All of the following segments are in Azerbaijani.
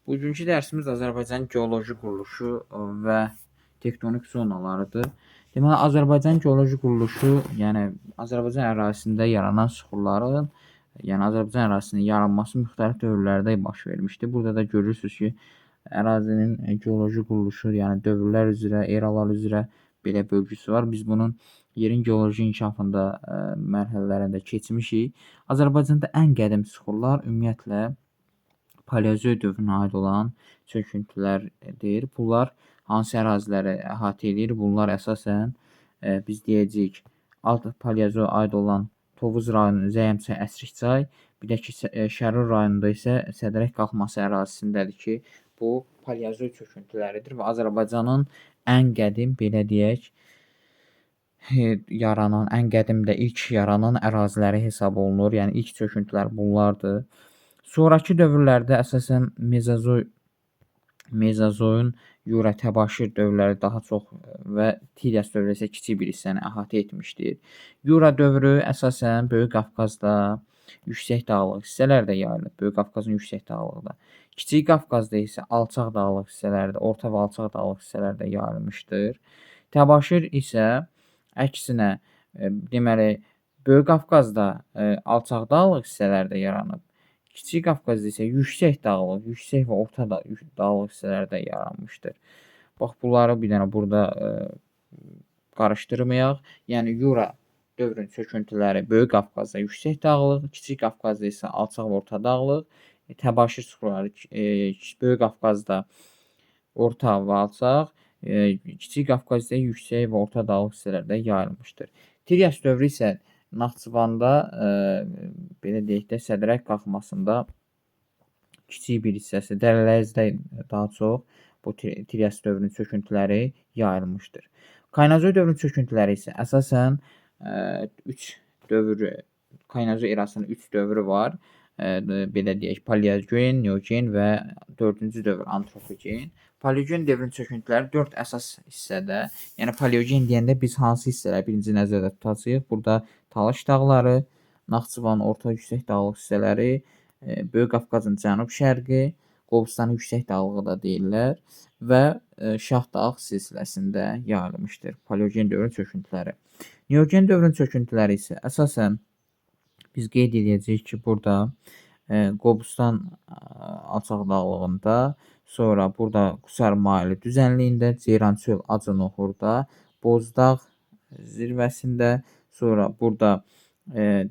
Bugünkü dərsimiz Azərbaycan geoloji quruluşu və tektonik zonalarıdır. Deməli, Azərbaycan geoloji quruluşu, yəni Azərbaycan ərazisində yaranan süxurların, yəni Azərbaycan ərazisinin yaranması müxtəlif dövrlərdə baş vermişdir. Burada da görürsünüz ki, ərazinin geoloji quruluşu, yəni dövrlər üzrə, eralar üzrə belə bölgüsü var. Biz bunun yerin geoloji inkişafında mərhələlərində keçmişik. Azərbaycanda ən qədim süxurlar ümumiyyətlə Paleozoy dövrünə aid olan çöküntülərdir. Bunlar hansı əraziləri əhatə edir? Bunlar əsasən biz deyəcəyik, alt Paleozoya aid olan Tovuz rayonu, Zəyəmçay, Əsrikçay, bir də ki, Şərur rayonunda isə Sədrək qalxması ərazisindədir ki, bu Paleozoy çöküntüləridir və Azərbaycanın ən qədim, belə deyək, yaranan, ən qədim də ilk yaranan əraziləri hesab olunur. Yəni ilk çöküntülər bunlardır. Sonrakı dövrlərdə əsasən Mezozoyun Yura Təbaşir dövrləri daha çox və Tiryas dövrü isə kiçik bir hissəni əhatə etmişdir. Yura dövrü əsasən Böyük Qafqazda yüksək dağlıq hissələrdə yayılıb. Böyük Qafqazın yüksək dağlıqda. Kiçik Qafqazda isə alçaq dağlıq hissələrdə, orta və alçaq dağlıq hissələrdə yayılmışdır. Təbaşir isə əksinə, deməli, Böyük Qafqazda alçaq dağlıq hissələrdə yaranıb. Kiçik Qafqazda isə yüksək dağlıq, yüksək və orta dağlıq hissələrdə yaranmışdır. Bax, bunları bir dənə burada qarışdırmayaq. Yəni, Yura dövrün çöküntüləri Böyük Qafqazda yüksək dağlıq, Kiçik Qafqazda isə alçaq və orta dağlıq, Təbaşir süxurları Böyük Qafqazda orta və alçaq, Kiçik Qafqazda yüksək və orta dağlıq hissələrdə yayılmışdır. Tiryas dövrü isə Naxçıvanda, belə deyək də, Sədrək qalxmasında kiçik bir hissəsi, Dərələrdə daha çox bu Tiryas dövrünün çöküntüləri yayılmışdır. Kaynazoy dövrünün çöküntüləri isə əsasən 3 dövr, Kaynazoy erasının 3 dövrü var. Belə deyək, Paleogen, Neogen və 4-cü dövr Antropogen. Paleogen dövrünün çöküntüləri 4 əsas hissədə. Yəni Paleogen deyəndə biz hansı hissələri birinci nəzərdə tutacağıq? Burada Talış dağları, Naxçıvanın orta yüksək dağlıq hissələri, Böyük Qafqazın cənub-şərqi, Qobustanın yüksək dağlığı da deyirlər və Şahdağ silsiləsində yayılmışdır Paleogen dövrünün çöküntüləri. Neogen dövrünün çöküntüləri isə əsasən biz qeyd edəcəyik ki, burada Qobustan alçaq dağlığında, sonra burada Qusar maili düzənliyində, Ceyrançöl Acınoxurda, Bozdağ zirvəsində, sonra burada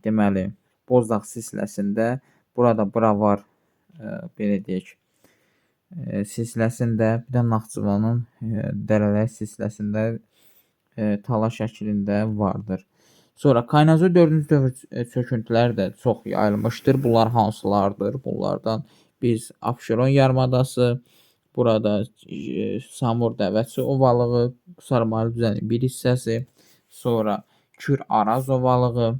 deməli Bozdağ silsiləsində, burada Bravar, belə deyək, silsiləsində, bir də Naxçıvanın Dərələr silsiləsində tala şəklində vardır. Sonra Kaynazoy 4-cü dövr çöküntüləri də çox yayılmışdır. Bunlar hansılardır? Bunlardan biz Abşeron yarımadası, burada Samur Dəvəçi ovalığı, Qusar maili düzənliyinin bir hissəsi, sonra Kür-Araz ovalığı,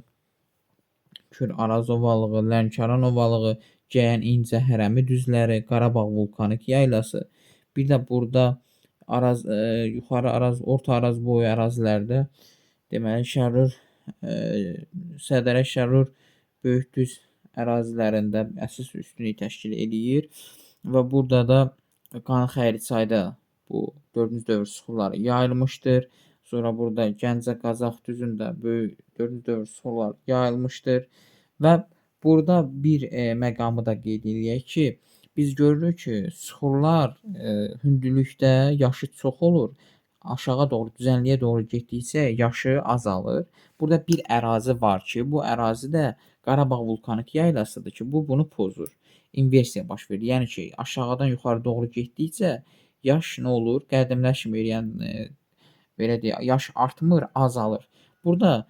Lənkəran ovalığı, Gəyən İncə Hərəmi düzləri, Qarabağ vulkanik yaylası. Bir də burada yuxarı Araz, orta Araz boyu ərazilərdə deməli Şərur, Sədərək Şərur Böyükdüz ərazilərində əsas üstünlük təşkil edir və burada da Qanxəyirçayda bu 4-cü dövr süxurları yayılmışdır. Sonra burada Gəncə Qazax düzündə böyük 4-cü dövr süxurlar yayılmışdır və burada bir məqamı da qeyd edək ki, biz görürük ki, süxurlar hündürlükdə yaşı çox olur. Aşağı doğru, düzənliyə doğru getdikcə yaşı azalır. Burada bir ərazi var ki, bu ərazi də Qarabağ vulkanik yaylasıdır ki, bu bunu pozur. İnversiya baş verir. Yəni ki, aşağıdan yuxarı doğru getdikcə yaş nə olur? Qədimləşmir. Yəni belə deyək, yaş artmır, azalır. Burada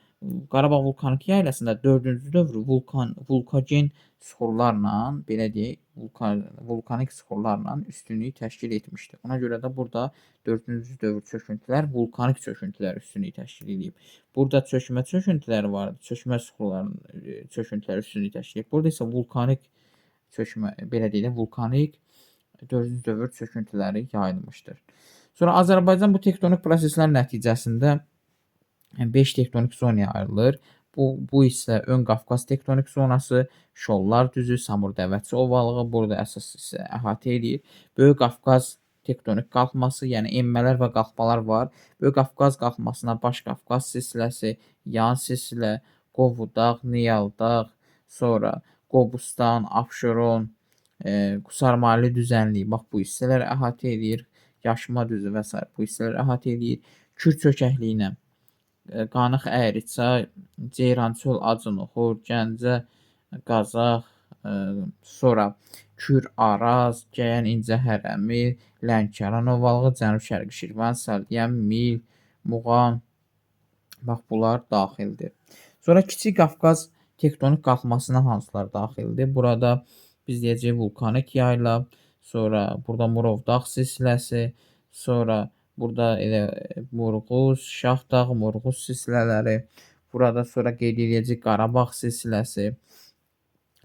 Qarabağ vulkanik yaylasında 4-cü dövr vulkagen süxurlarla, belə deyək, vulkanik süxurlarla üstünlük təşkil etmişdir. Ona görə də burada 4-cü dövr çöküntülər vulkanik çöküntülər üstünlük təşkil edib. Burada çökmə çöküntüləri var, çökmə süxurların çöküntüləri üstünlük təşkil edib. Burada isə vulkanik çökmə, belə deyək, vulkanik 4-cü dövr çöküntüləri yayılmışdır. Sonra Azərbaycan bu tektonik proseslər nəticəsində 5 tektonik zonaya ayrılır. Bu isə Ön Qafqaz tektonik zonası, Şollar düzü, Samur-Dəvəçi ovalığı burada əsas isə əhatə edir. Böyük Qafqaz tektonik qalxması, yəni enmələr və qalxmalar var. Böyük Qafqaz qalxmasına Baş Qafqaz silsiləsi, Yan silsilə, Qovudaq, Niyaldaq, sonra Qobustan, Abşeron, Qusarmali düzənliyi, bax bu hissələr əhatə edir. Yaşma düzü və s. bu hissələr əhatə edir. Kür çökəkliyinə Qanıq Əyriçay, Ceyrançöl, Acınuxur, Gəncə, Qazax, sonra Kür Araz, Gəyən İncə Hərəmi, Lənkəran ovalığı, Cənub-Şərqi Şirvan, Səldiyən, Mil, Muğan, bax bunlar daxildir. Sonra Kiçik Qafqaz tektonik qalxmasına hansılar daxildir? Burada biz deyəcəyik vulkanik yayla, sonra burada Murovdağ silsiləsi, sonra burada elə Murğuz, Şahdağ, Murğuz silsilələri, burada sonra qeyd edəcəyik Qarabağ silsiləsi,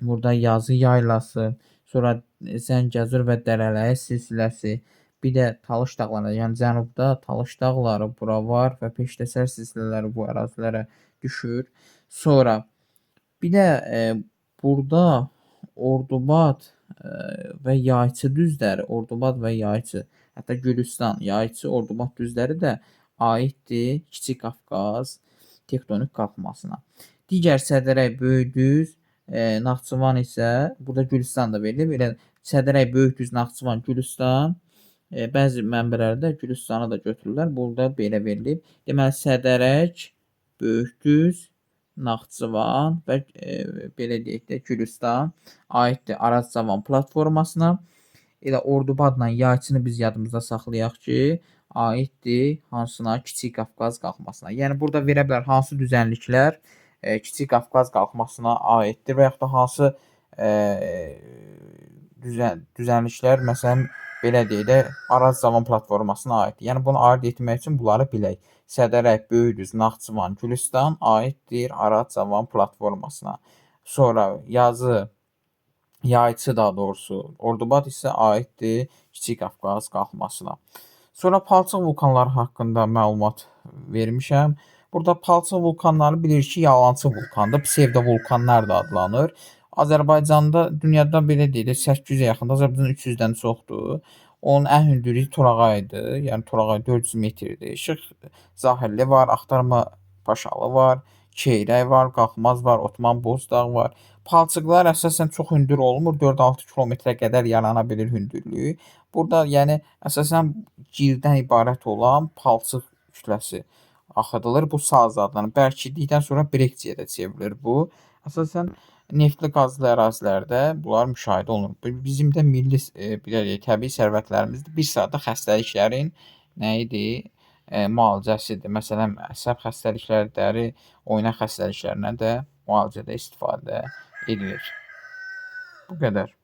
burada Yazı yaylası, sonra Zəngəzur və Dərələyə silsiləsi, bir də Talış dağları, yəni cənubda Talış dağları bura var və Peştəsər silsilələri bu ərazilərə düşür. Sonra bir də burada Ordubad və Yayçı düzləri, Ordubad və Yayçı, hətta Gülüstan, Yayçı, Ordubad düzləri də aiddir Kiçik Qafqaz tektonik qalxmasına. Digər Sədərək, Böyükdüz, Naxçıvan isə burada Gülüstan da verilib. Elə Sədərək, Böyükdüz, Naxçıvan, Gülüstan, bəzi mənbələrdə Gülüstanı da götürürlər. Burada belə verilib. Deməli Sədərək, Böyükdüz, Naxçıvan və belə deyək də Gülüstan aiddir Araz-Cavan platformasına. Elə Ordubadla Yayçını biz yadımızda saxlayaq ki, aiddir hansına? Kiçik Qafqaz qalxmasına. Yəni burada verə bilər hansı düzənliklər Kiçik Qafqaz qalxmasına aiddir və yaxud da hansı düzənliklər məsələn belə deyək də Araz-Cavan platformasına aiddir. Yəni bunu ayırd etmək üçün bunları bilək. Sədərək, Böyükdüz, Naxçıvan, Gülüstan aiddir Araz-Cavan platformasına. Sonra Yazı, Yayçı daha doğrusu, Ordubad isə aiddir Kiçik Qafqaz qalxmasına. Sonra palçıq vulkanları haqqında məlumat vermişəm. Burada palçıq vulkanları bilirik ki, yalançı vulkandır, psevdovulkanlar da adlanır. Azərbaycanda, dünyada belə deyilir, 800-ə yaxındır, Azərbaycan 300-dən çoxdur. Onun ən hündürlüyü Torağaydır, yəni Torağay 400 metrdir. Işıq Zahirli var, Axtarma Paşalı var, Keyrək var, Qalxmaz var, Otman Bozdağ var. Palçıqlar əsasən çox hündür olmur, 4-6 kilometrə qədər yarana bilir hündürlüyü. Burada yəni əsasən girdən ibarət olan palçıq kütləsi axıdılır. Bu saz adlanır. Bərkidikdən sonra breksiyə də çevrilir bu. Əsasən neftli qazlı ərazilərdə bunlar müşahidə olunur. Bizim də milli təbii sərvətlərimizdir. Bir sırada xəstəliklərin nə idi? Müalicəsidir. Məsələn, əsəb xəstəlikləri, dəri, oynaq xəstəliklərinə də müalicədə istifadə edilir. Bu qədər.